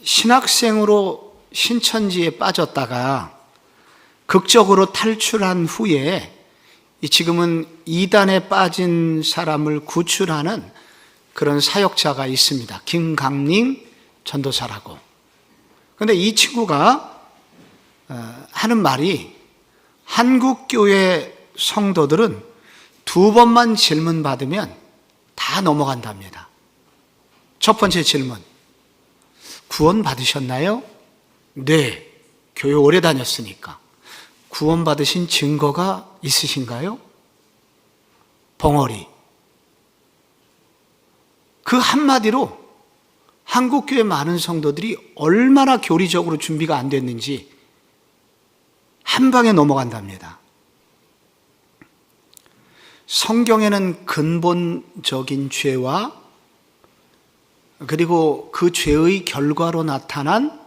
신학생으로 신천지에 빠졌다가 극적으로 탈출한 후에 지금은 이단에 빠진 사람을 구출하는 그런 사역자가 있습니다. 김강림 전도사라고. 그런데 이 친구가 하는 말이 한국교회 성도들은 2번만 질문 받으면 다 넘어간답니다. 첫 번째 질문, 구원 받으셨나요? 네, 교회 오래 다녔으니까. 구원 받으신 증거가 있으신가요? 벙어리. 그 한마디로 한국교회 많은 성도들이 얼마나 교리적으로 준비가 안 됐는지 한 방에 넘어간답니다. 성경에는 근본적인 죄와 그리고 그 죄의 결과로 나타난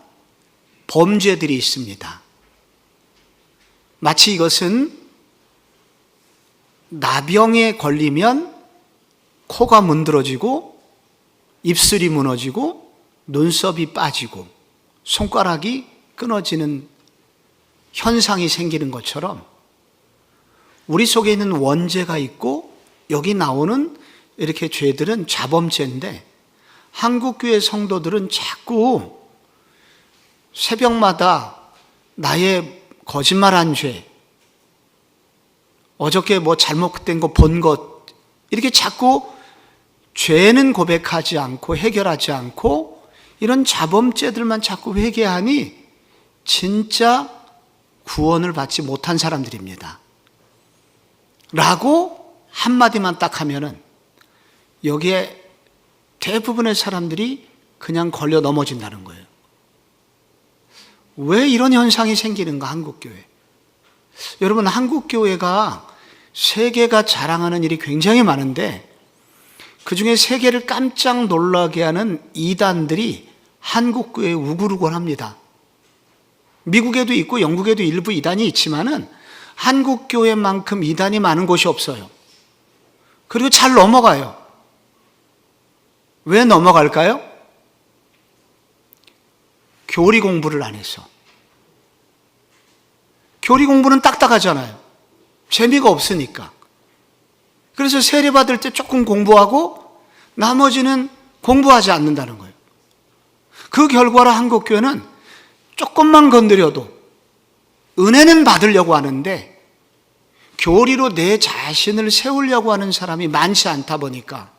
범죄들이 있습니다. 마치 이것은 나병에 걸리면 코가 문드러지고 입술이 무너지고 눈썹이 빠지고 손가락이 끊어지는 현상이 생기는 것처럼 우리 속에 있는 원죄가 있고 여기 나오는 이렇게 죄들은 자범죄인데 한국교회 성도들은 자꾸 새벽마다 나의 거짓말한 죄, 어저께 뭐 잘못된 거 본 것, 이렇게 자꾸 죄는 고백하지 않고 해결하지 않고 이런 자범죄들만 자꾸 회개하니 진짜 구원을 받지 못한 사람들입니다. 라고 한마디만 딱 하면은 여기에 대부분의 사람들이 그냥 걸려 넘어진다는 거예요. 왜 이런 현상이 생기는가, 한국교회? 여러분, 한국교회가 세계가 자랑하는 일이 굉장히 많은데 그 중에 세계를 깜짝 놀라게 하는 이단들이 한국교회에 우글우글합니다. 미국에도 있고 영국에도 일부 이단이 있지만은 한국교회만큼 이단이 많은 곳이 없어요. 그리고 잘 넘어가요. 왜 넘어갈까요? 교리 공부를 안 해서. 교리 공부는 딱딱하잖아요. 재미가 없으니까. 그래서 세례 받을 때 조금 공부하고 나머지는 공부하지 않는다는 거예요. 그 결과로 한국교회는 조금만 건드려도 은혜는 받으려고 하는데 교리로 내 자신을 세우려고 하는 사람이 많지 않다 보니까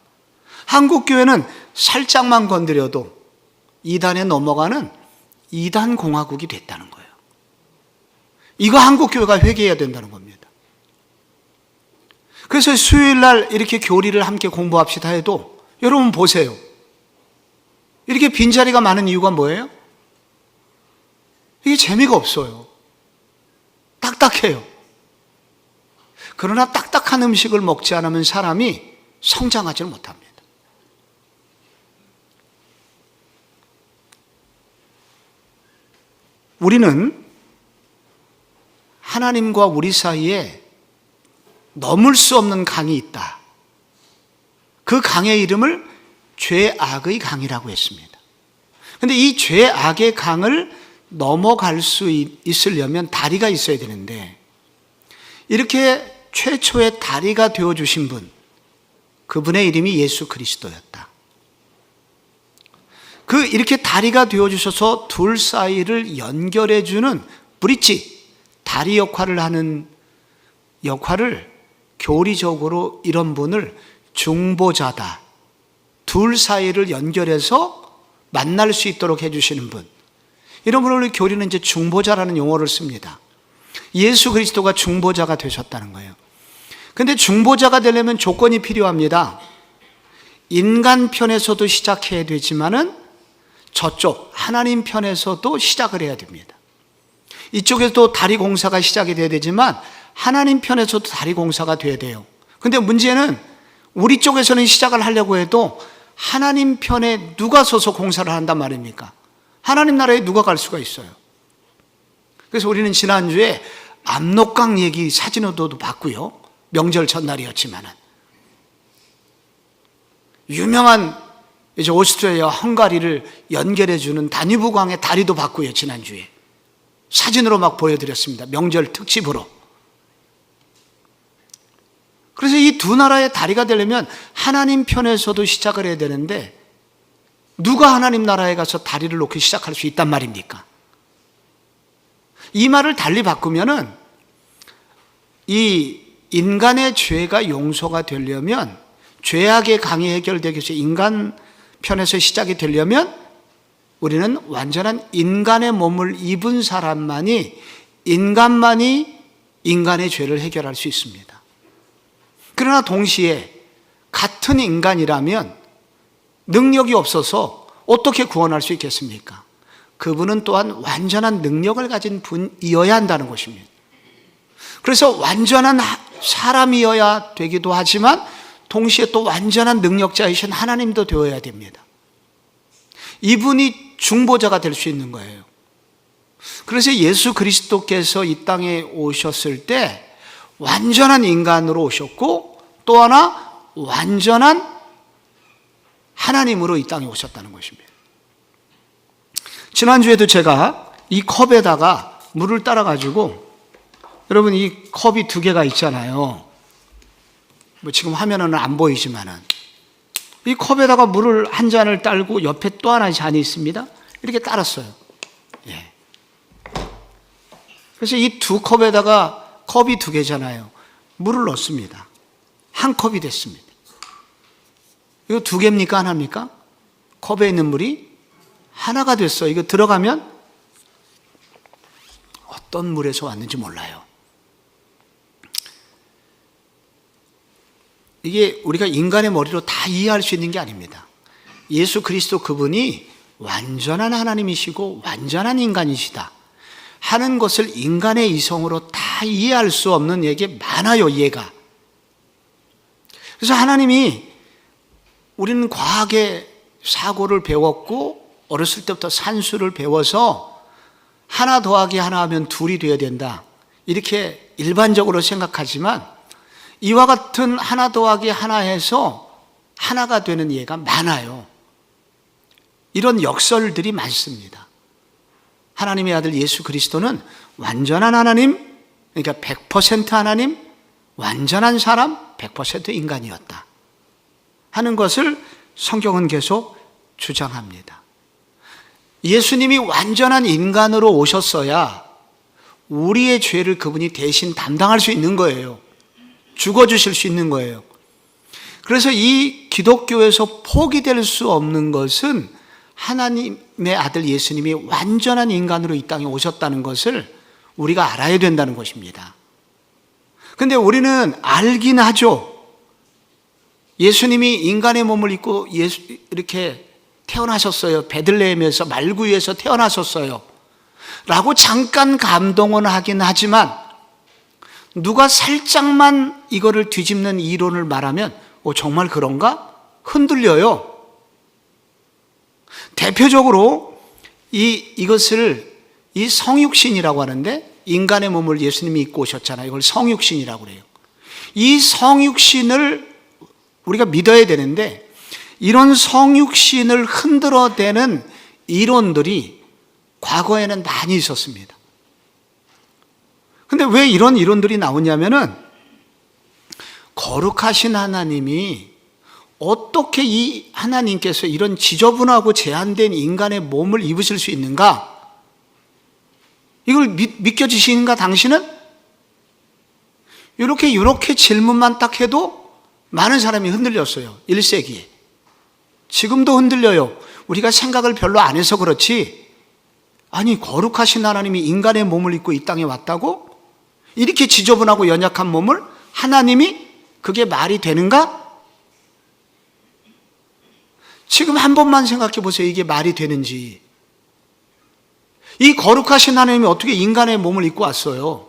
한국교회는 살짝만 건드려도 이단에 넘어가는 이단 공화국이 됐다는 거예요. 이거 한국교회가 회개해야 된다는 겁니다. 그래서 수요일날 이렇게 교리를 함께 공부합시다 해도 여러분 보세요. 이렇게 빈자리가 많은 이유가 뭐예요? 이게 재미가 없어요. 딱딱해요. 그러나 딱딱한 음식을 먹지 않으면 사람이 성장하지를 못합니다. 우리는 하나님과 우리 사이에 넘을 수 없는 강이 있다. 그 강의 이름을 죄악의 강이라고 했습니다. 그런데 이 죄악의 강을 넘어갈 수 있으려면 다리가 있어야 되는데 이렇게 최초의 다리가 되어주신 분, 그분의 이름이 예수 그리스도였다. 이렇게 다리가 되어주셔서 둘 사이를 연결해주는 브릿지, 다리 역할을 하는 역할을 교리적으로 이런 분을 중보자다. 둘 사이를 연결해서 만날 수 있도록 해주시는 분. 이런 분을 교리는 이제 중보자라는 용어를 씁니다. 예수 그리스도가 중보자가 되셨다는 거예요. 그런데 중보자가 되려면 조건이 필요합니다. 인간 편에서도 시작해야 되지만은 저쪽 하나님 편에서도 시작을 해야 됩니다. 이쪽에서도 다리 공사가 시작이 돼야 되지만 하나님 편에서도 다리 공사가 돼야 돼요. 그런데 문제는 우리 쪽에서는 시작을 하려고 해도 하나님 편에 누가 서서 공사를 한단 말입니까? 하나님 나라에 누가 갈 수가 있어요? 그래서 우리는 지난주에 압록강 얘기 사진으로도 봤고요. 명절 전날이었지만은 유명한 이제 오스트리아와 헝가리를 연결해주는 다뉴브강의 다리도 봤고요, 지난주에. 사진으로 막 보여드렸습니다. 명절 특집으로. 그래서 이 두 나라의 다리가 되려면 하나님 편에서도 시작을 해야 되는데 누가 하나님 나라에 가서 다리를 놓고 시작할 수 있단 말입니까? 이 말을 달리 바꾸면은 이 인간의 죄가 용서가 되려면, 죄악의 강이 해결되기 위해서 인간 편에서 시작이 되려면 우리는 완전한 인간의 몸을 입은 사람만이, 인간만이 인간의 죄를 해결할 수 있습니다. 그러나 동시에 같은 인간이라면 능력이 없어서 어떻게 구원할 수 있겠습니까? 그분은 또한 완전한 능력을 가진 분이어야 한다는 것입니다. 그래서 완전한 사람이어야 되기도 하지만 동시에 또 완전한 능력자이신 하나님도 되어야 됩니다. 이분이 중보자가 될 수 있는 거예요. 그래서 예수 그리스도께서 이 땅에 오셨을 때 완전한 인간으로 오셨고 또 하나 완전한 하나님으로 이 땅에 오셨다는 것입니다. 지난주에도 제가 이 컵에다가 물을 따라가지고, 여러분 이 컵이 두 개가 있잖아요. 뭐 지금 화면은 안 보이지만은 이 컵에다가 물을 한 잔을 따르고 옆에 또 하나의 잔이 있습니다. 이렇게 따랐어요. 예. 그래서 이 두 컵에다가, 컵이 두 개잖아요. 물을 넣습니다. 한 컵이 됐습니다. 이거 두 개입니까? 하나입니까? 컵에 있는 물이 하나가 됐어요. 이거 들어가면 어떤 물에서 왔는지 몰라요. 이게 우리가 인간의 머리로 다 이해할 수 있는 게 아닙니다. 예수 그리스도 그분이 완전한 하나님이시고 완전한 인간이시다 하는 것을 인간의 이성으로 다 이해할 수 없는 얘기 많아요, 이해가. 그래서 하나님이, 우리는 과학의 사고를 배웠고 어렸을 때부터 산수를 배워서 하나 더하기 하나 하면 둘이 되어야 된다, 이렇게 일반적으로 생각하지만 이와 같은 하나 더하기 하나 해서 하나가 되는 예가 많아요. 이런 역설들이 많습니다. 하나님의 아들 예수 그리스도는 완전한 하나님, 그러니까 100% 하나님, 완전한 사람, 100% 인간이었다 하는 것을 성경은 계속 주장합니다. 예수님이 완전한 인간으로 오셨어야 우리의 죄를 그분이 대신 담당할 수 있는 거예요. 죽어주실 수 있는 거예요. 그래서 이 기독교에서 포기될 수 없는 것은 하나님의 아들 예수님이 완전한 인간으로 이 땅에 오셨다는 것을 우리가 알아야 된다는 것입니다. 근데 우리는 알긴 하죠. 예수님이 인간의 몸을 입고 이렇게 태어나셨어요. 베들레헴에서, 말구유에서 태어나셨어요 라고 잠깐 감동은 하긴 하지만 누가 살짝만 이거를 뒤집는 이론을 말하면 정말 그런가? 흔들려요. 대표적으로 이것을 이 성육신이라고 하는데, 인간의 몸을 예수님이 입고 오셨잖아요. 이걸 성육신이라고 그래요. 이 성육신을 우리가 믿어야 되는데 이런 성육신을 흔들어대는 이론들이 과거에는 많이 있었습니다. 근데 왜 이런 이론들이 나오냐면은 거룩하신 하나님이 어떻게 이 하나님께서 이런 지저분하고 제한된 인간의 몸을 입으실 수 있는가? 이걸 믿겨지시는가 당신은? 이렇게 질문만 딱 해도 많은 사람이 흔들렸어요. 1세기에. 지금도 흔들려요. 우리가 생각을 별로 안 해서 그렇지, 아니 거룩하신 하나님이 인간의 몸을 입고 이 땅에 왔다고? 이렇게 지저분하고 연약한 몸을 하나님이, 그게 말이 되는가? 지금 한 번만 생각해 보세요. 이게 말이 되는지. 이 거룩하신 하나님이 어떻게 인간의 몸을 입고 왔어요?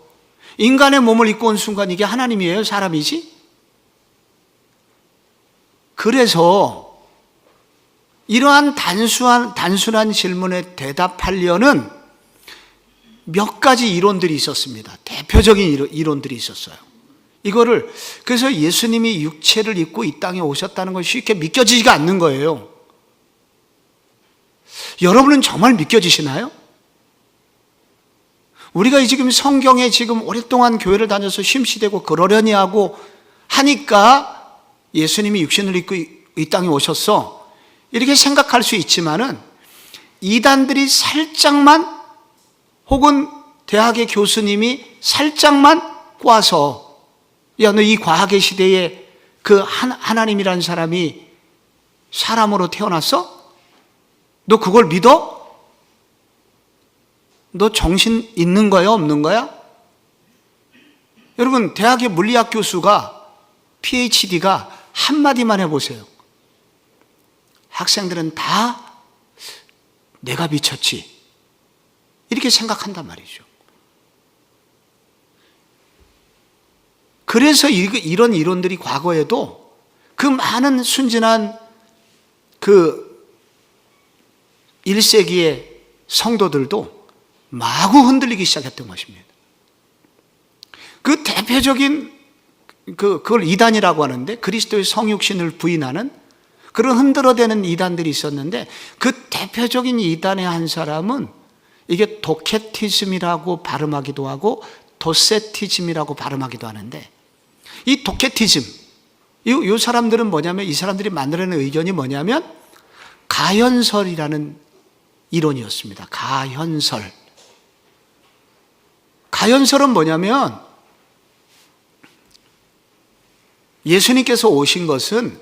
인간의 몸을 입고 온 순간 이게 하나님이에요? 사람이지? 그래서 이러한 단순한 질문에 대답하려는 몇 가지 이론들이 있었습니다. 대표적인 이론들이 있었어요. 그래서 예수님이 육체를 입고 이 땅에 오셨다는 것이 쉽게 믿겨지지가 않는 거예요. 여러분은 정말 믿겨지시나요? 우리가 지금 성경에 지금 오랫동안 교회를 다녀서 심시되고 그러려니 하고 하니까 예수님이 육신을 입고 이 땅에 오셨어, 이렇게 생각할 수 있지만은 이단들이 살짝만, 혹은 대학의 교수님이 살짝만 꽈서, 야, 너 이 과학의 시대에 그 하나님이라는 사람이 사람으로 태어났어? 너 그걸 믿어? 너 정신 있는 거야, 없는 거야? 여러분, 대학의 물리학 교수가, PhD가 한마디만 해보세요. 학생들은 다 내가 미쳤지, 이렇게 생각한단 말이죠. 그래서 이런 이론들이 과거에도 그 많은 순진한 그 1세기의 성도들도 마구 흔들리기 시작했던 것입니다. 그 대표적인 그걸 이단이라고 하는데, 그리스도의 성육신을 부인하는 그런 흔들어대는 이단들이 있었는데, 그 대표적인 이단의 한 사람은 이게 도케티즘이라고 발음하기도 하고 도세티즘이라고 발음하기도 하는데, 이 도케티즘, 이 사람들은 뭐냐면, 이 사람들이 만들어낸 의견이 뭐냐면 가현설이라는 이론이었습니다. 가현설은 뭐냐면, 예수님께서 오신 것은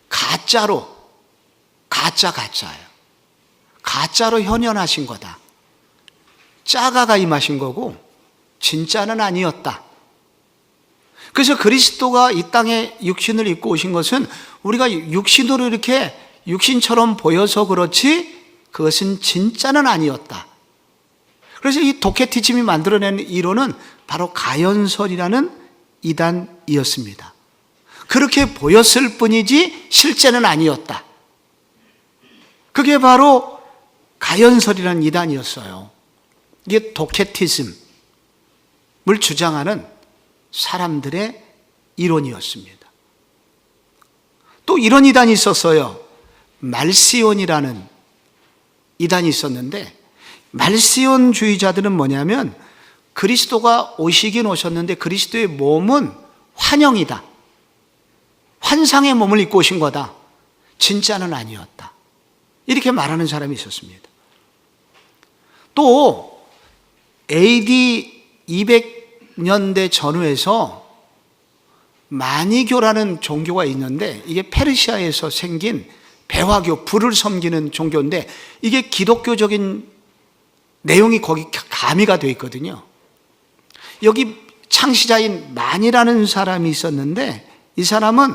가짜예요. 가짜로 현현하신 거다. 짜가가 임하신 거고 진짜는 아니었다. 그래서 그리스도가 이 땅에 육신을 입고 오신 것은 우리가 육신으로 이렇게 육신처럼 보여서 그렇지 그것은 진짜는 아니었다. 그래서 이 도케티즘이 만들어낸 이론은 바로 가현설이라는 이단이었습니다. 그렇게 보였을 뿐이지 실제는 아니었다. 그게 바로 가현설이라는 이단이었어요. 이게 도케티즘을 주장하는 사람들의 이론이었습니다. 또 이런 이단이 있었어요. 말시온이라는 이단이 있었는데, 말시온주의자들은 뭐냐면, 그리스도가 오시긴 오셨는데 그리스도의 몸은 환영이다, 환상의 몸을 입고 오신 거다, 진짜는 아니었다, 이렇게 말하는 사람이 있었습니다. 또 AD 200년대 전후에서 마니교라는 종교가 있는데, 이게 페르시아에서 생긴 배화교, 불을 섬기는 종교인데, 이게 기독교적인 내용이 거기 가미가 되어 있거든요. 여기 창시자인 만이라는 사람이 있었는데, 이 사람은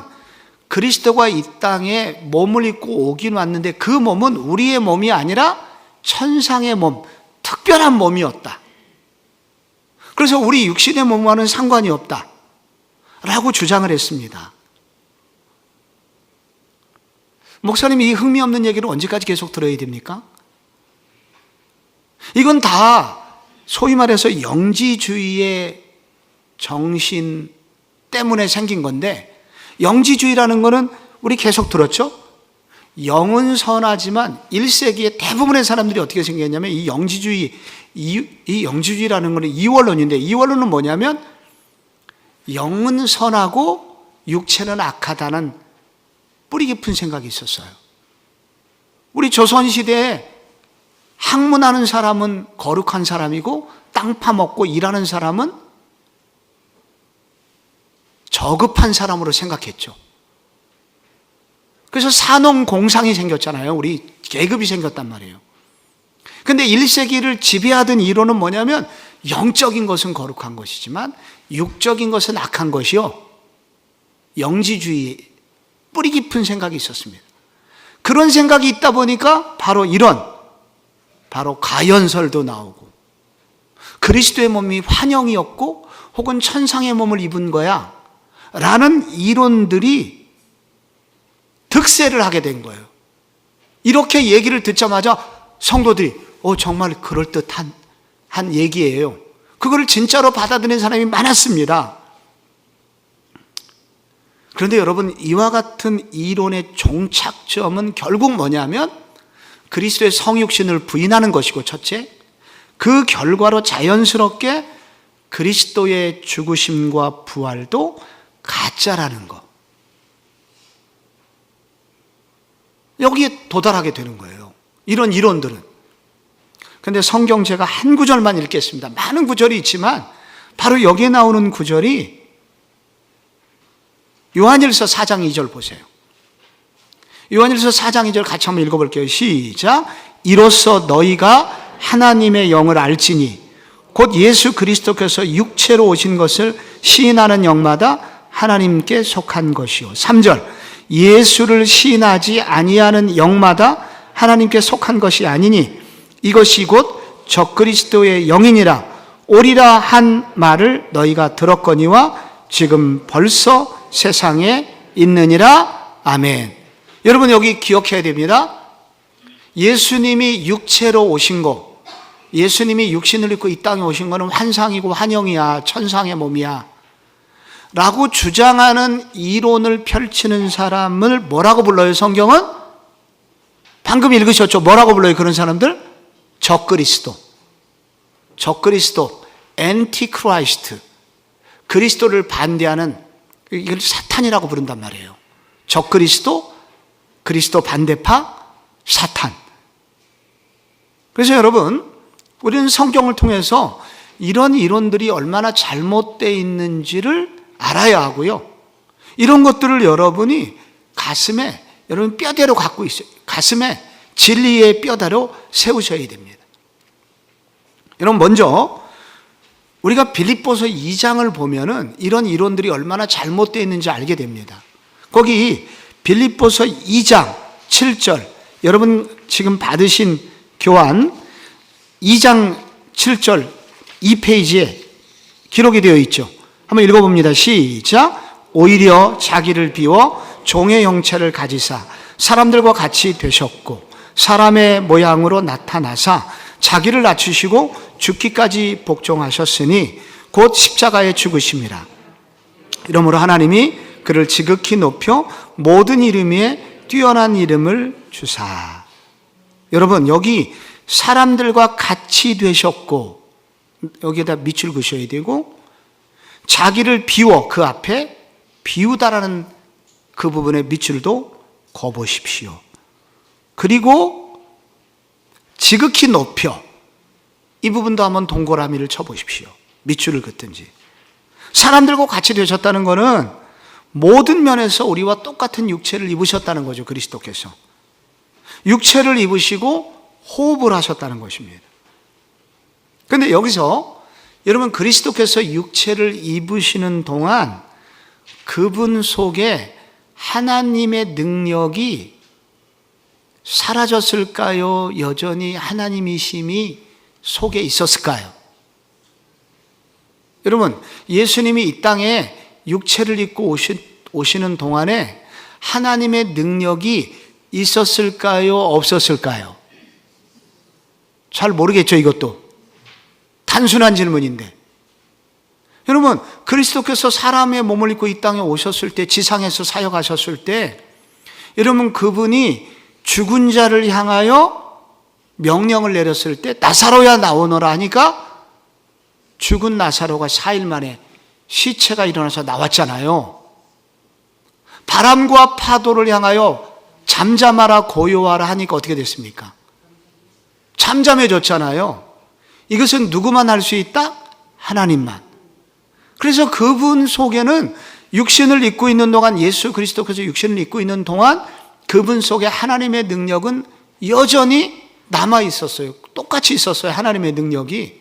그리스도가 이 땅에 몸을 입고 오긴 왔는데 그 몸은 우리의 몸이 아니라 천상의 몸, 특별한 몸이었다. 그래서 우리 육신의 몸과는 상관이 없다 라고 주장을 했습니다. 목사님이 이 흥미없는 얘기를 언제까지 계속 들어야 됩니까? 이건 다 소위 말해서 영지주의의 정신 때문에 생긴 건데, 영지주의라는 거는 우리 계속 들었죠? 영은 선하지만 1세기에 대부분의 사람들이 어떻게 생겼냐면, 이 영지주의라는 거는 이원론인데, 이원론은 뭐냐면 영은 선하고 육체는 악하다는 뿌리 깊은 생각이 있었어요. 우리 조선시대에 학문하는 사람은 거룩한 사람이고 땅 파먹고 일하는 사람은 저급한 사람으로 생각했죠. 그래서 산업공상이 생겼잖아요. 우리 계급이 생겼단 말이에요. 근데 1세기를 지배하던 이론은 뭐냐면, 영적인 것은 거룩한 것이지만 육적인 것은 악한 것이요, 영지주의, 뿌리 깊은 생각이 있었습니다. 그런 생각이 있다 보니까 바로 가현설도 나오고, 그리스도의 몸이 환영이었고 혹은 천상의 몸을 입은 거야 라는 이론들이 득세를 하게 된 거예요. 이렇게 얘기를 듣자마자 성도들이 정말 그럴듯한 얘기예요, 그걸 진짜로 받아들이는 사람이 많았습니다. 그런데 여러분, 이와 같은 이론의 종착점은 결국 뭐냐면, 그리스도의 성육신을 부인하는 것이고, 첫째, 그 결과로 자연스럽게 그리스도의 죽으심과 부활도 가짜라는 것. 여기에 도달하게 되는 거예요. 이런 이론들은. 그런데 성경 제가 한 구절만 읽겠습니다. 많은 구절이 있지만 바로 여기에 나오는 구절이 요한일서 4장 2절 보세요. 요한일서 4장 2절 같이 한번 읽어볼게요. 시작. 이로써 너희가 하나님의 영을 알지니 곧 예수 그리스도께서 육체로 오신 것을 시인하는 영마다 하나님께 속한 것이요. 3절. 예수를 시인하지 아니하는 영마다 하나님께 속한 것이 아니니 이것이 곧 적그리스도의 영이니라 오리라 한 말을 너희가 들었거니와 지금 벌써 세상에 있느니라. 아멘. 여러분 여기 기억해야 됩니다. 예수님이 육체로 오신 거, 예수님이 육신을 입고 이 땅에 오신 거는 환상이고 환영이야, 천상의 몸이야 라고 주장하는 이론을 펼치는 사람을 뭐라고 불러요? 성경은? 방금 읽으셨죠? 뭐라고 불러요? 그런 사람들? 적그리스도, 엔티크라이스트, 그리스도를 반대하는, 이걸 사탄이라고 부른단 말이에요. 적그리스도, 그리스도 반대파, 사탄. 그래서 여러분, 우리는 성경을 통해서 이런 이론들이 얼마나 잘못되어 있는지를 알아야 하고요. 이런 것들을 여러분이 가슴에, 여러분 뼈대로 갖고 있어요. 가슴에 진리의 뼈대로 세우셔야 됩니다. 여러분 먼저 우리가 빌립보서 2장을 보면은 이런 이론들이 얼마나 잘못되어 있는지 알게 됩니다. 거기 빌립보서 2장 7절, 여러분 지금 받으신 교환 2장 7절 2페이지에 기록이 되어 있죠. 한번 읽어봅니다. 시작. 오히려 자기를 비워 종의 형체를 가지사 사람들과 같이 되셨고 사람의 모양으로 나타나사 자기를 낮추시고 죽기까지 복종하셨으니 곧 십자가에 죽으심이라. 이러므로 하나님이 그를 지극히 높여 모든 이름 위에 뛰어난 이름을 주사. 여러분 여기 사람들과 같이 되셨고, 여기에다 밑줄 그으셔야 되고, 자기를 비워, 그 앞에 비우다라는 그 부분의 밑줄도 그어보십시오. 그리고 지극히 높여, 이 부분도 한번 동그라미를 쳐보십시오. 밑줄을 긋든지. 사람들과 같이 되셨다는 것은 모든 면에서 우리와 똑같은 육체를 입으셨다는 거죠. 그리스도께서 육체를 입으시고 호흡을 하셨다는 것입니다. 그런데 여기서 여러분 그리스도께서 육체를 입으시는 동안 그분 속에 하나님의 능력이 사라졌을까요? 여전히 하나님이심이 속에 있었을까요? 여러분 예수님이 이 땅에 육체를 입고 오시는 동안에 하나님의 능력이 있었을까요? 없었을까요? 잘 모르겠죠. 이것도 단순한 질문인데, 여러분 그리스도께서 사람의 몸을 입고 이 땅에 오셨을 때, 지상에서 사역하셨을 때, 여러분 그분이 죽은 자를 향하여 명령을 내렸을 때 나사로야 나오너라 하니까 죽은 나사로가 4일 만에 시체가 일어나서 나왔잖아요. 바람과 파도를 향하여 잠잠하라 고요하라 하니까 어떻게 됐습니까? 잠잠해졌잖아요. 이것은 누구만 할 수 있다? 하나님만. 그래서 그분 속에는 육신을 입고 있는 동안, 예수 그리스도께서 육신을 입고 있는 동안 그분 속에 하나님의 능력은 여전히 남아 있었어요. 똑같이 있었어요. 하나님의 능력이.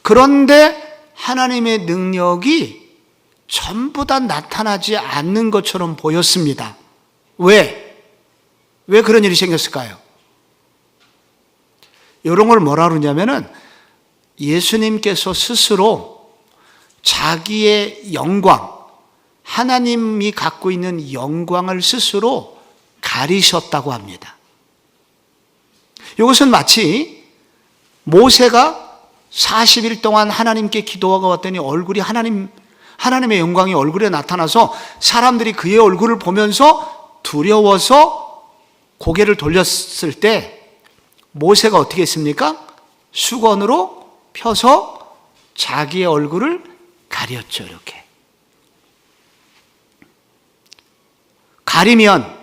그런데 하나님의 능력이 전부 다 나타나지 않는 것처럼 보였습니다. 왜? 왜 그런 일이 생겼을까요? 이런 걸 뭐라 그러냐면은 예수님께서 스스로 자기의 영광, 하나님이 갖고 있는 영광을 스스로 가리셨다고 합니다. 이것은 마치 모세가 40일 동안 하나님께 기도하고 왔더니 얼굴이 하나님의 영광이 얼굴에 나타나서 사람들이 그의 얼굴을 보면서 두려워서 고개를 돌렸을 때 모세가 어떻게 했습니까? 수건으로 펴서 자기의 얼굴을 가렸죠. 이렇게 가리면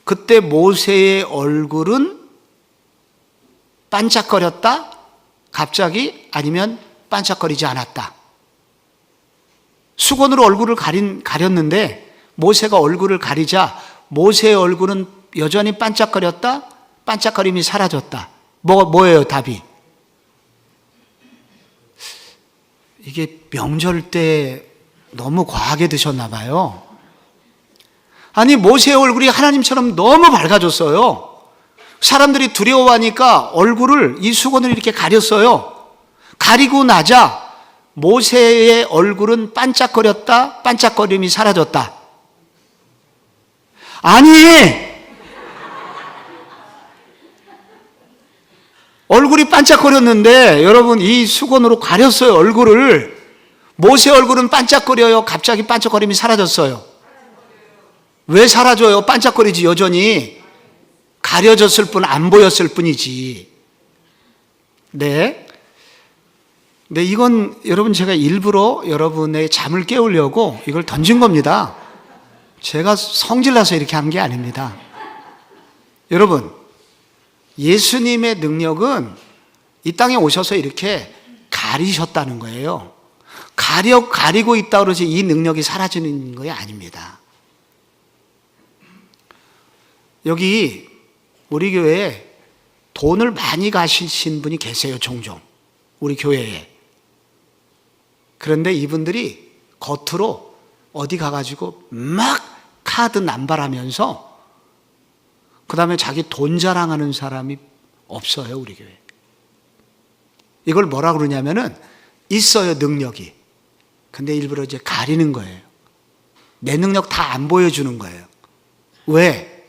그때 모세의 얼굴은 반짝거렸다? 갑자기? 아니면 반짝거리지 않았다? 수건으로 얼굴을 가렸는데 모세가 얼굴을 가리자 모세의 얼굴은 여전히 반짝거렸다? 반짝거림이 사라졌다? 뭐예요 답이? 이게 명절 때 너무 과하게 드셨나 봐요. 아니 모세의 얼굴이 하나님처럼 너무 밝아졌어요. 사람들이 두려워하니까 얼굴을 이 수건을 이렇게 가렸어요. 가리고 나자 모세의 얼굴은 반짝거렸다, 반짝거림이 사라졌다. 아니, 얼굴이 반짝거렸는데 여러분 이 수건으로 가렸어요. 얼굴을. 모세 얼굴은 반짝거려요. 갑자기 반짝거림이 사라졌어요. 왜 사라져요? 반짝거리지 여전히. 가려졌을 뿐, 안 보였을 뿐이지. 네. 네, 이건 여러분 제가 일부러 여러분의 잠을 깨우려고 이걸 던진 겁니다. 제가 성질나서 이렇게 한 게 아닙니다. 여러분, 예수님의 능력은 이 땅에 오셔서 이렇게 가리셨다는 거예요. 가리고 있다고 그러지 이 능력이 사라지는 거 아닙니다. 여기 우리 교회에 돈을 많이 가시신 분이 계세요. 종종 우리 교회에. 그런데 이분들이 겉으로 어디 가가지고 막 카드 남발하면서 그 다음에 자기 돈 자랑하는 사람이 없어요. 우리 교회. 이걸 뭐라 그러냐면은 있어요. 능력이. 근데 일부러 이제 가리는 거예요. 내 능력 다 안 보여주는 거예요. 왜?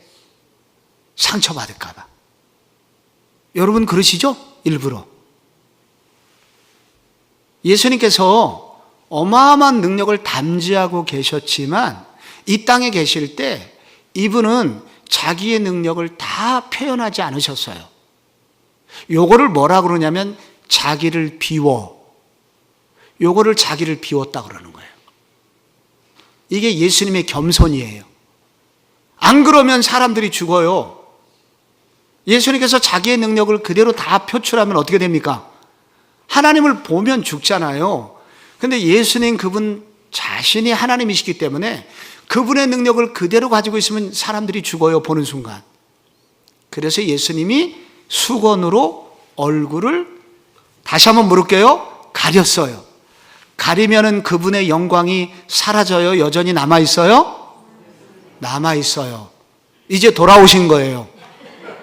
상처받을까 봐. 여러분 그러시죠? 일부러. 예수님께서 어마어마한 능력을 담지하고 계셨지만 이 땅에 계실 때 이분은 자기의 능력을 다 표현하지 않으셨어요. 요거를 뭐라 그러냐면 자기를 비워. 요거를 자기를 비웠다 그러는 거예요. 이게 예수님의 겸손이에요. 안 그러면 사람들이 죽어요. 예수님께서 자기의 능력을 그대로 다 표출하면 어떻게 됩니까? 하나님을 보면 죽잖아요. 근데 예수님 그분 자신이 하나님이시기 때문에 그분의 능력을 그대로 가지고 있으면 사람들이 죽어요. 보는 순간. 그래서 예수님이 수건으로 얼굴을 다시 한번 물을게요. 가렸어요. 가리면은 그분의 영광이 사라져요? 여전히 남아있어요? 남아있어요. 이제 돌아오신 거예요.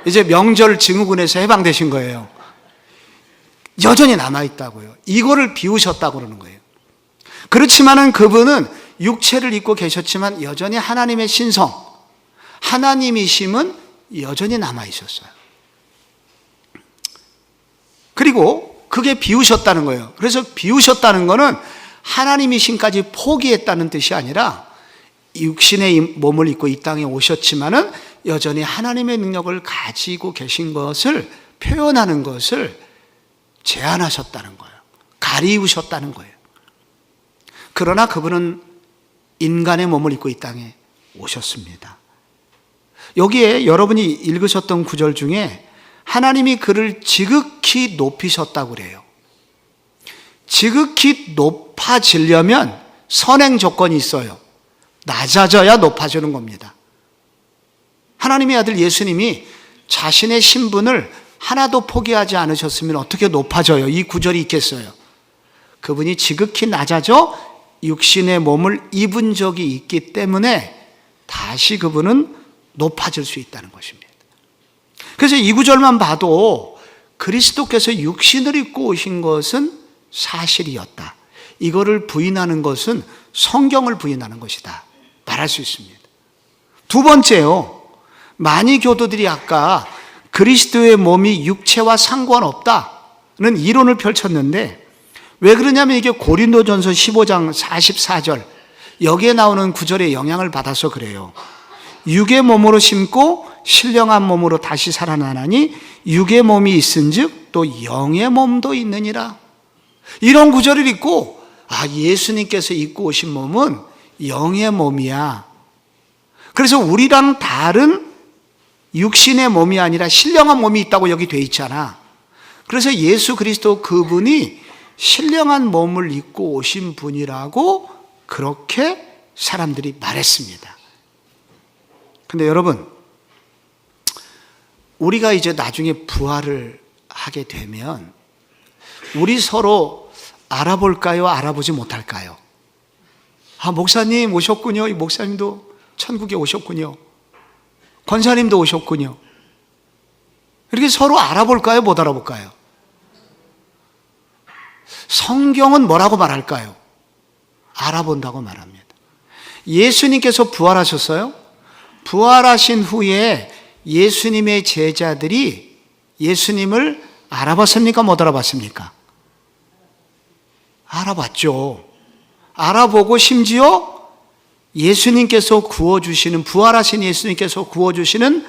이제 명절 증후군에서 해방되신 거예요. 여전히 남아있다고요. 이거를 비우셨다고 그러는 거예요. 그렇지만은 그분은 육체를 입고 계셨지만 여전히 하나님의 신성, 하나님이심은 여전히 남아있었어요. 그리고 그게 비우셨다는 거예요. 그래서 비우셨다는 거는 하나님이심까지 포기했다는 뜻이 아니라 육신의 몸을 입고 이 땅에 오셨지만은 여전히 하나님의 능력을 가지고 계신 것을 표현하는 것을 제한하셨다는 거예요. 가리우셨다는 거예요. 그러나 그분은 인간의 몸을 입고 이 땅에 오셨습니다. 여기에 여러분이 읽으셨던 구절 중에 하나님이 그를 지극히 높이셨다고 그래요. 지극히 높아지려면 선행 조건이 있어요. 낮아져야 높아지는 겁니다. 하나님의 아들 예수님이 자신의 신분을 하나도 포기하지 않으셨으면 어떻게 높아져요? 이 구절이 있겠어요? 그분이 지극히 낮아져 육신의 몸을 입은 적이 있기 때문에 다시 그분은 높아질 수 있다는 것입니다. 그래서 이 구절만 봐도 그리스도께서 육신을 입고 오신 것은 사실이었다. 이거를 부인하는 것은 성경을 부인하는 것이다. 말할 수 있습니다. 두 번째요. 많이 교도들이 아까 그리스도의 몸이 육체와 상관없다는 이론을 펼쳤는데 왜 그러냐면 이게 고린도전서 15장 44절 여기에 나오는 구절의 영향을 받아서 그래요. 육의 몸으로 심고 신령한 몸으로 다시 살아나나니 육의 몸이 있은즉 또 영의 몸도 있느니라. 이런 구절을 읽고 예수님께서 입고 오신 몸은 영의 몸이야. 그래서 우리랑 다른 육신의 몸이 아니라 신령한 몸이 있다고 여기 돼 있잖아. 그래서 예수 그리스도 그분이 신령한 몸을 입고 오신 분이라고 그렇게 사람들이 말했습니다. 근데 여러분, 우리가 이제 나중에 부활을 하게 되면 우리 서로 알아볼까요? 알아보지 못할까요? 목사님 오셨군요. 이 목사님도 천국에 오셨군요. 권사님도 오셨군요. 이렇게 서로 알아볼까요? 못 알아볼까요? 성경은 뭐라고 말할까요? 알아본다고 말합니다. 예수님께서 부활하셨어요? 부활하신 후에 예수님의 제자들이 예수님을 알아봤습니까? 못 알아봤습니까? 알아봤죠. 알아보고 심지어 예수님께서 구워주시는, 부활하신 예수님께서 구워주시는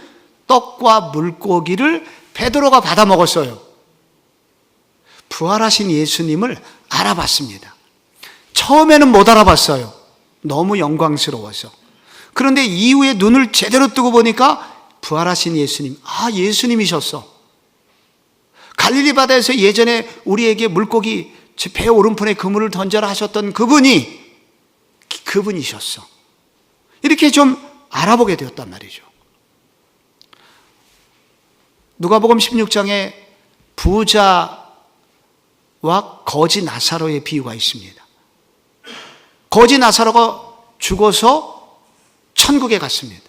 떡과 물고기를 베드로가 받아 먹었어요. 부활하신 예수님을 알아봤습니다. 처음에는 못 알아봤어요. 너무 영광스러워서. 그런데 이후에 눈을 제대로 뜨고 보니까 부활하신 예수님, 예수님이셨어. 갈릴리 바다에서 예전에 우리에게 물고기 배 오른편에 그물을 던져라 하셨던 그분이셨어. 이렇게 좀 알아보게 되었단 말이죠. 누가복음 16장에 부자와 거지 나사로의 비유가 있습니다. 거지 나사로가 죽어서 천국에 갔습니다.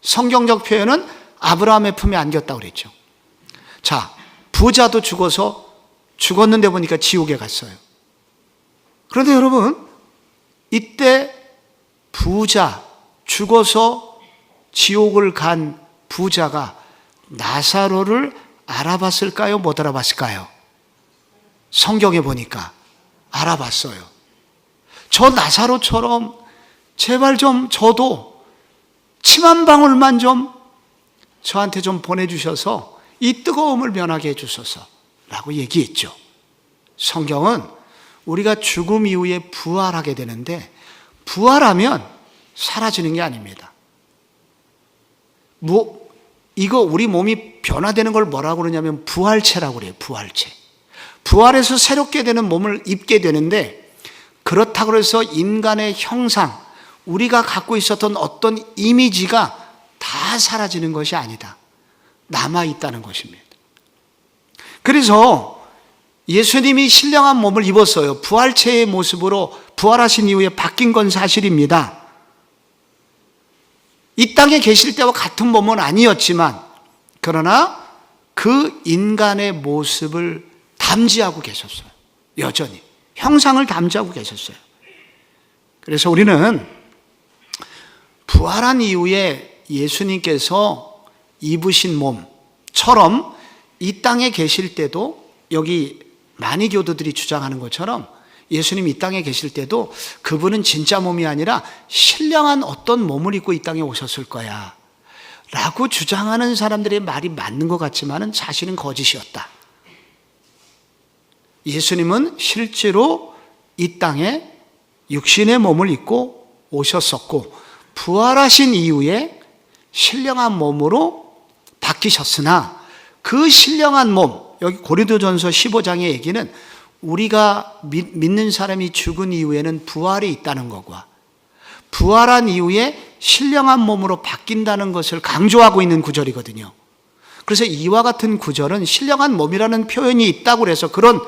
성경적 표현은 아브라함의 품에 안겼다고 그랬죠. 자, 부자도 죽었는데 보니까 지옥에 갔어요. 그런데 여러분, 이때 부자, 죽어서 지옥을 간 부자가 나사로를 알아봤을까요? 못 알아봤을까요? 성경에 보니까 알아봤어요. 저 나사로처럼 제발 좀 저도 침 한 방울만 좀 저한테 좀 보내주셔서 이 뜨거움을 면하게 해주소서 라고 얘기했죠. 성경은 우리가 죽음 이후에 부활하게 되는데, 부활하면 사라지는 게 아닙니다. 이거 우리 몸이 변화되는 걸 뭐라고 그러냐면 부활체라고 그래요. 부활체. 부활해서 새롭게 되는 몸을 입게 되는데, 그렇다고 해서 인간의 형상, 우리가 갖고 있었던 어떤 이미지가 다 사라지는 것이 아니다. 남아있다는 것입니다. 그래서 예수님이 신령한 몸을 입었어요. 부활체의 모습으로 부활하신 이후에 바뀐 건 사실입니다. 이 땅에 계실 때와 같은 몸은 아니었지만, 그러나 그 인간의 모습을 담지하고 계셨어요. 여전히 형상을 담지하고 계셨어요. 그래서 우리는 부활한 이후에 예수님께서 입으신 몸처럼 이 땅에 계실 때도, 여기 많이 교도들이 주장하는 것처럼 예수님 이 땅에 계실 때도 그분은 진짜 몸이 아니라 신령한 어떤 몸을 입고 이 땅에 오셨을 거야 라고 주장하는 사람들의 말이 맞는 것 같지만 사실은 거짓이었다. 예수님은 실제로 이 땅에 육신의 몸을 입고 오셨었고, 부활하신 이후에 신령한 몸으로 바뀌셨으나 그 신령한 몸, 여기 고린도전서 15장의 얘기는 우리가 믿는 사람이 죽은 이후에는 부활이 있다는 것과 부활한 이후에 신령한 몸으로 바뀐다는 것을 강조하고 있는 구절이거든요. 그래서 이와 같은 구절은 신령한 몸이라는 표현이 있다고 해서 그런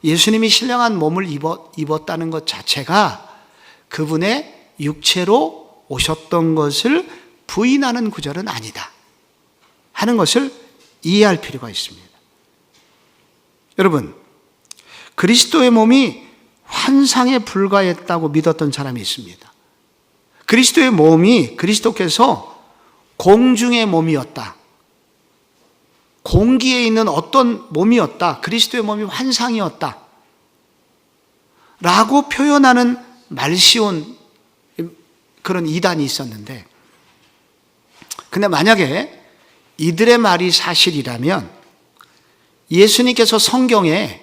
예수님이 신령한 몸을 입었다는 것 자체가 그분의 육체로 오셨던 것을 부인하는 구절은 아니다 하는 것을 이해할 필요가 있습니다. 여러분, 그리스도의 몸이 환상에 불과했다고 믿었던 사람이 있습니다. 그리스도의 몸이, 그리스도께서 공중의 몸이었다, 공기에 있는 어떤 몸이었다, 그리스도의 몸이 환상이었다 라고 표현하는 말시온 그런 이단이 있었는데, 근데 만약에 이들의 말이 사실이라면 예수님께서 성경에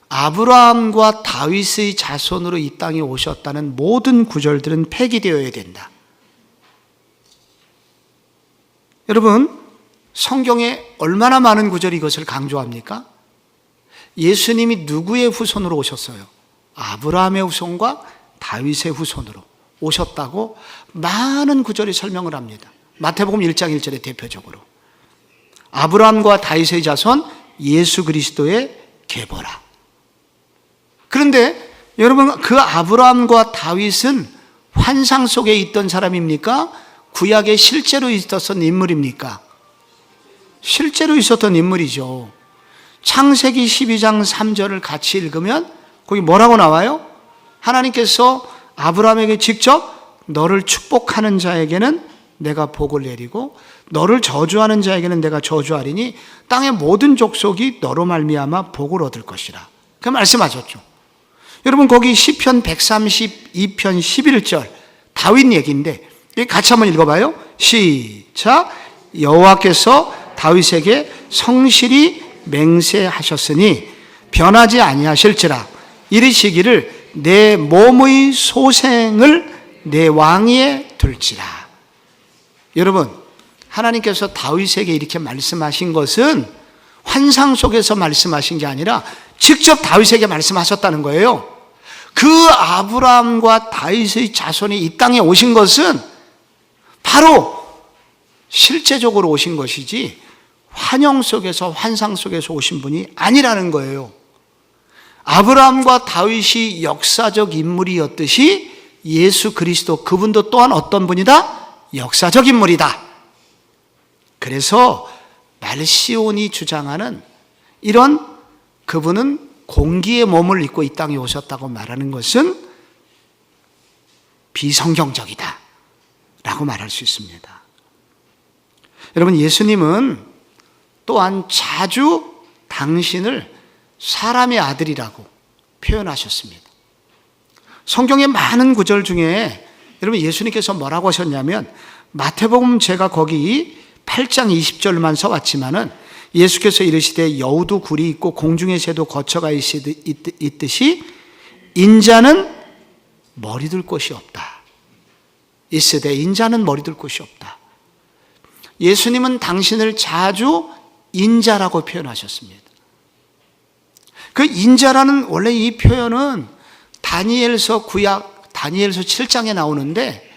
아브라함과 다윗의 자손으로 이 땅에 오셨다는 모든 구절들은 폐기되어야 된다. 여러분, 성경에 얼마나 많은 구절이 이것을 강조합니까? 예수님이 누구의 후손으로 오셨어요? 아브라함의 후손과 다윗의 후손으로 오셨다고 많은 구절이 설명을 합니다. 마태복음 1장 1절에 대표적으로 아브라함과 다윗의 자손 예수 그리스도의 계보라. 그런데 여러분, 그 아브라함과 다윗은 환상 속에 있던 사람입니까? 구약에 실제로 있었던 인물입니까? 실제로 있었던 인물이죠. 창세기 12장 3절을 같이 읽으면 거기 뭐라고 나와요? 하나님께서 아브라함에게 직접 너를 축복하는 자에게는 내가 복을 내리고 너를 저주하는 자에게는 내가 저주하리니 땅의 모든 족속이 너로 말미암아 복을 얻을 것이라. 그 말씀하셨죠. 여러분, 거기 시편 132편 11절 다윗 얘기인데 같이 한번 읽어봐요. 시작. 여호와께서 다윗에게 성실히 맹세하셨으니 변하지 아니하실지라. 이르시기를 내 몸의 소생을 내 왕위에 둘지라. 여러분, 하나님께서 다윗에게 이렇게 말씀하신 것은 환상 속에서 말씀하신 게 아니라 직접 다윗에게 말씀하셨다는 거예요. 그 아브라함과 다윗의 자손이 이 땅에 오신 것은 바로 실제적으로 오신 것이지 환영 속에서 환상 속에서 오신 분이 아니라는 거예요. 아브라함과 다윗이 역사적 인물이었듯이 예수 그리스도 그분도 또한 어떤 분이다? 역사적 인물이다. 그래서 말시온이 주장하는 이런 그분은 공기의 몸을 입고 이 땅에 오셨다고 말하는 것은 비성경적이다 라고 말할 수 있습니다. 여러분, 예수님은 또한 자주 당신을 사람의 아들이라고 표현하셨습니다. 성경의 많은 구절 중에 여러분, 예수님께서 뭐라고 하셨냐면 마태복음 제가 거기 8장 20절만 써왔지만은 예수께서 이르시되 여우도 굴이 있고 공중의 새도 거처가 있듯이 인자는 머리 둘 곳이 없다. 있으되 인자는 머리 둘 곳이 없다. 예수님은 당신을 자주 인자라고 표현하셨습니다. 그 인자라는 원래 이 표현은 다니엘서 구약 다니엘서 7장에 나오는데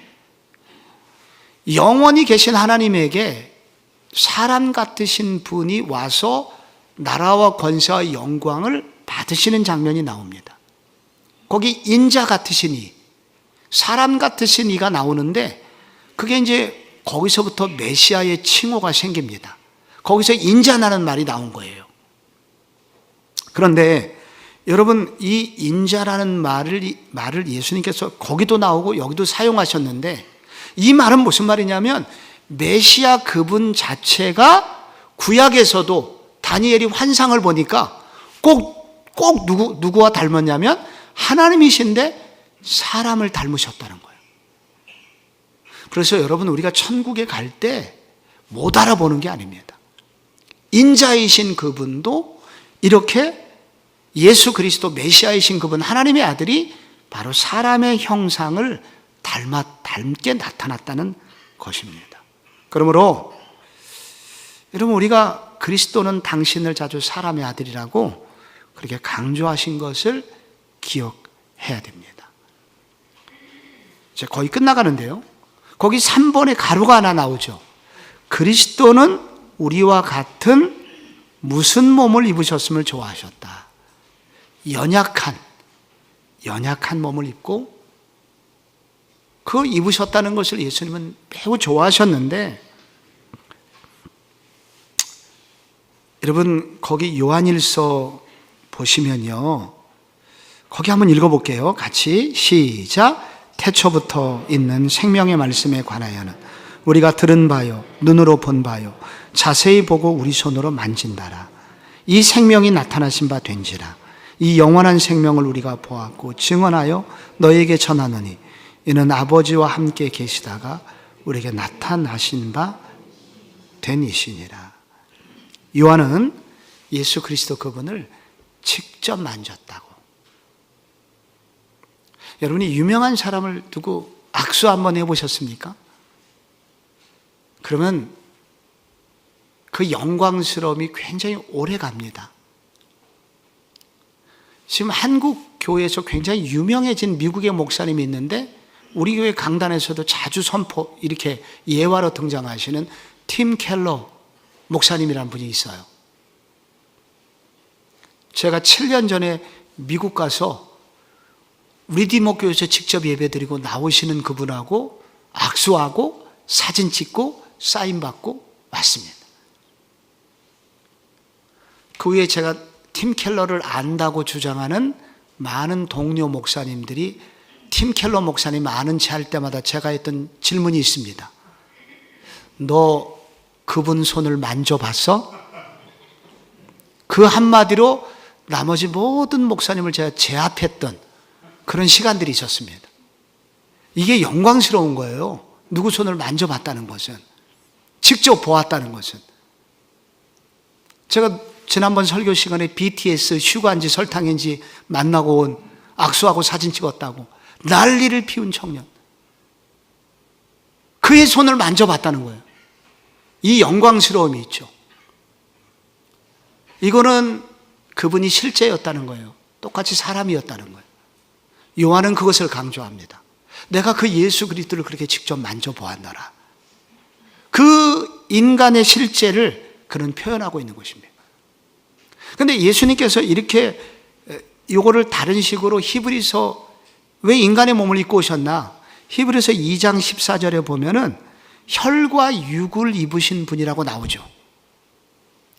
영원히 계신 하나님에게 사람 같으신 분이 와서 나라와 권세와 영광을 받으시는 장면이 나옵니다. 거기 인자 같으신 이, 사람 같으신 이가 나오는데 그게 이제 거기서부터 메시아의 칭호가 생깁니다. 거기서 인자라는 말이 나온 거예요. 그런데 여러분, 이 인자라는 말을 예수님께서 거기도 나오고 여기도 사용하셨는데 이 말은 무슨 말이냐면 메시아 그분 자체가 구약에서도 다니엘이 환상을 보니까 꼭 누구와 닮았냐면 하나님이신데 사람을 닮으셨다는 거예요. 그래서 여러분, 우리가 천국에 갈 때 못 알아보는 게 아닙니다. 인자이신 그분도 이렇게 예수 그리스도 메시아이신 그분 하나님의 아들이 바로 사람의 형상을 닮게 나타났다는 것입니다. 그러므로 여러분, 우리가 그리스도는 당신을 자주 사람의 아들이라고 그렇게 강조하신 것을 기억해야 됩니다. 이제 거의 끝나가는데요. 거기 3번에 가로가 하나 나오죠. 그리스도는 우리와 같은 무슨 몸을 입으셨음을 좋아하셨다. 연약한 몸을 입고 그 입으셨다는 것을 예수님은 매우 좋아하셨는데 여러분, 거기 요한일서 보시면요. 거기 한번 읽어볼게요. 같이 시작. 태초부터 있는 생명의 말씀에 관하여는 우리가 들은 바요, 눈으로 본 바요, 자세히 보고 우리 손으로 만진 바라. 이 생명이 나타나신 바 된지라. 이 영원한 생명을 우리가 보았고 증언하여 너에게 전하노니 이는 아버지와 함께 계시다가 우리에게 나타나신 바 된 이시니라. 요한은 예수 그리스도 그분을 직접 만졌다고. 여러분이 유명한 사람을 두고 악수 한번 해보셨습니까? 그러면 그 영광스러움이 굉장히 오래 갑니다. 지금 한국 교회에서 굉장히 유명해진 미국의 목사님이 있는데 우리 교회 강단에서도 자주 선포 이렇게 예화로 등장하시는 팀 켈러 목사님이라는 분이 있어요. 제가 7년 전에 미국 가서 리디머 교회에서 직접 예배드리고 나오시는 그분하고 악수하고 사진 찍고 사인 받고 왔습니다. 그 후에 제가 팀 켈러를 안다고 주장하는 많은 동료 목사님들이 팀 켈러 목사님 아는 체 할 때마다 제가 했던 질문이 있습니다. 너 그분 손을 만져봤어? 그 한마디로 나머지 모든 목사님을 제가 제압했던 그런 시간들이 있었습니다. 이게 영광스러운 거예요. 누구 손을 만져봤다는 것은, 직접 보았다는 것은. 제가 지난번 설교 시간에 BTS 슈가인지 설탕인지 만나고 온, 악수하고 사진 찍었다고 난리를 피운 청년, 그의 손을 만져봤다는 거예요. 이 영광스러움이 있죠. 이거는 그분이 실제였다는 거예요. 똑같이 사람이었다는 거예요. 요한은 그것을 강조합니다. 내가 그 예수 그리스도를 그렇게 직접 만져보았노라. 그 인간의 실제를 그는 표현하고 있는 것입니다. 그런데 예수님께서 이렇게 이거를 다른 식으로 히브리서, 왜 인간의 몸을 입고 오셨나? 히브리서 2장 14절에 보면은 혈과 육을 입으신 분이라고 나오죠.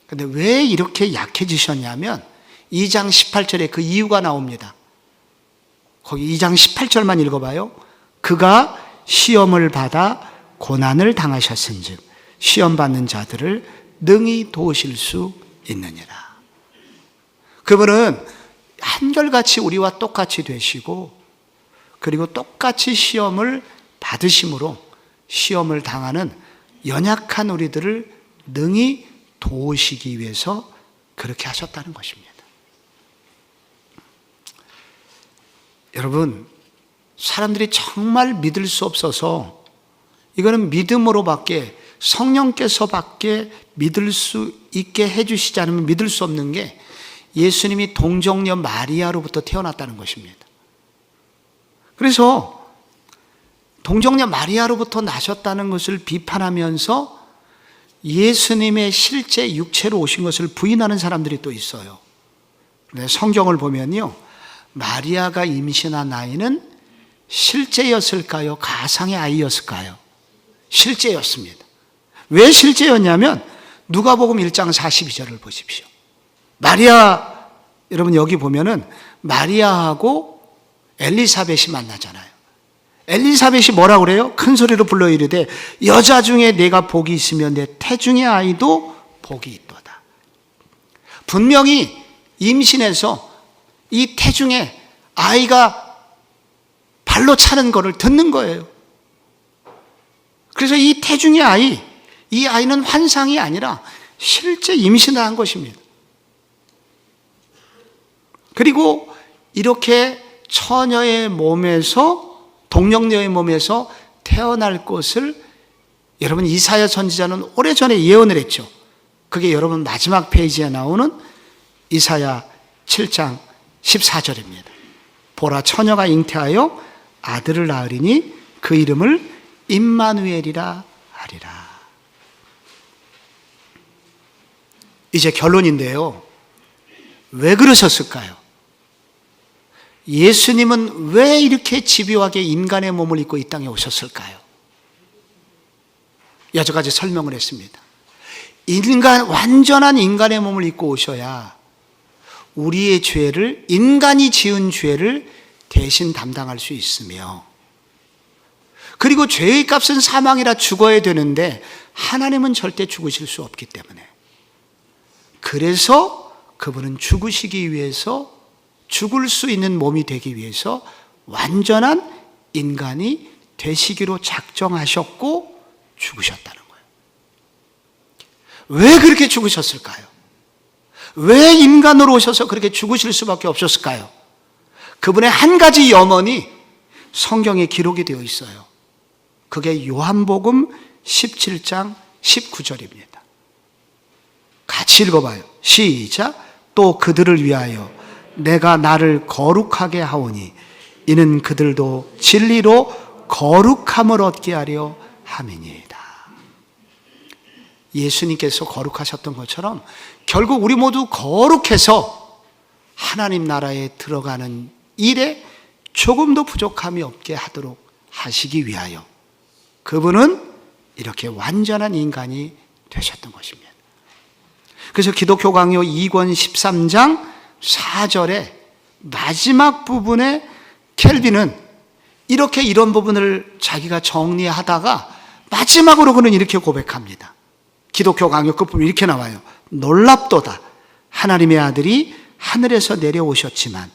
그런데 왜 이렇게 약해지셨냐면 2장 18절에 그 이유가 나옵니다. 거기 2장 18절만 읽어봐요. 그가 시험을 받아 고난을 당하셨은즉 시험 받는 자들을 능히 도우실 수 있느니라. 그분은 한결같이 우리와 똑같이 되시고, 그리고 똑같이 시험을 받으심으로 시험을 당하는 연약한 우리들을 능히 도우시기 위해서 그렇게 하셨다는 것입니다. 여러분, 사람들이 정말 믿을 수 없어서, 이거는 믿음으로밖에, 성령께서밖에 믿을 수 있게 해주시지 않으면 믿을 수 없는 게 예수님이 동정녀 마리아로부터 태어났다는 것입니다. 그래서 동정녀 마리아로부터 나셨다는 것을 비판하면서 예수님의 실제 육체로 오신 것을 부인하는 사람들이 또 있어요. 성경을 보면요, 마리아가 임신한 아이는 실제였을까요? 가상의 아이였을까요? 실제였습니다. 왜 실제였냐면 누가복음 1장 42절을 보십시오. 마리아, 여러분 여기 보면은 마리아하고 엘리사벳이 만나잖아요. 엘리사벳이 뭐라고 그래요? 큰 소리로 불러 이르되 여자 중에 내가 복이 있으면 내 태중의 아이도 복이 있도다. 분명히 임신해서 이 태중에 아이가 발로 차는 것을 듣는 거예요. 그래서 이 태중의 아이, 이 아이는 환상이 아니라 실제 임신을 한 것입니다. 그리고 이렇게 처녀의 몸에서, 동정녀의 몸에서 태어날 것을 여러분 이사야 선지자는 오래전에 예언을 했죠. 그게 여러분 마지막 페이지에 나오는 이사야 7장 14절입니다. 보라, 처녀가 잉태하여 아들을 낳으리니 그 이름을 임마누엘이라 하리라. 이제 결론인데요, 왜 그러셨을까요? 예수님은 왜 이렇게 집요하게 인간의 몸을 입고 이 땅에 오셨을까요? 여러 가지 설명을 했습니다. 완전한 인간의 몸을 입고 오셔야 우리의 죄를, 인간이 지은 죄를 대신 담당할 수 있으며, 그리고 죄의 값은 사망이라 죽어야 되는데 하나님은 절대 죽으실 수 없기 때문에, 그래서 그분은 죽으시기 위해서, 죽을 수 있는 몸이 되기 위해서 완전한 인간이 되시기로 작정하셨고 죽으셨다는 거예요. 왜 그렇게 죽으셨을까요? 왜 인간으로 오셔서 그렇게 죽으실 수밖에 없었을까요? 그분의 한 가지 염원이 성경에 기록이 되어 있어요. 그게 요한복음 17장 19절입니다. 같이 읽어봐요. 시작. 또 그들을 위하여 내가 나를 거룩하게 하오니 이는 그들도 진리로 거룩함을 얻게 하려 함이니이다. 예수님께서 거룩하셨던 것처럼 결국 우리 모두 거룩해서 하나님 나라에 들어가는 일에 조금도 부족함이 없게 하도록 하시기 위하여 그분은 이렇게 완전한 인간이 되셨던 것입니다. 그래서 기독교 강요 2권 13장 4절에 마지막 부분에 켈빈은 이렇게 이런 부분을 자기가 정리하다가 마지막으로 그는 이렇게 고백합니다. 기독교 강요 끝부분 이렇게 나와요. 놀랍도다. 하나님의 아들이 하늘에서 내려오셨지만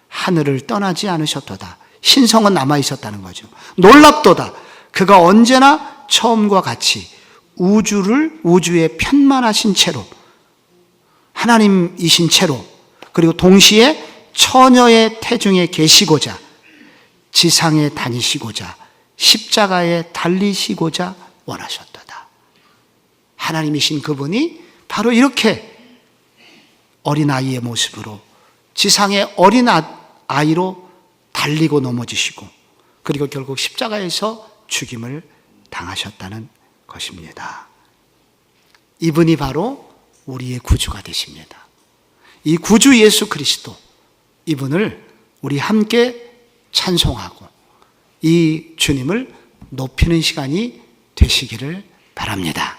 하늘을 떠나지 않으셨도다. 신성은 남아있었다는 거죠. 놀랍도다. 그가 언제나 처음과 같이 우주에 편만하신 채로 하나님이신 채로 그리고 동시에 처녀의 태중에 계시고자 지상에 다니시고자 십자가에 달리시고자 원하셨도다. 하나님이신 그분이 바로 이렇게 어린아이의 모습으로 지상의 어린아이로 달리고 넘어지시고 그리고 결국 십자가에서 죽임을 당하셨다는 것입니다. 이분이 바로 우리의 구주가 되십니다. 이 구주 예수 그리스도, 이분을 우리 함께 찬송하고 이 주님을 높이는 시간이 되시기를 바랍니다.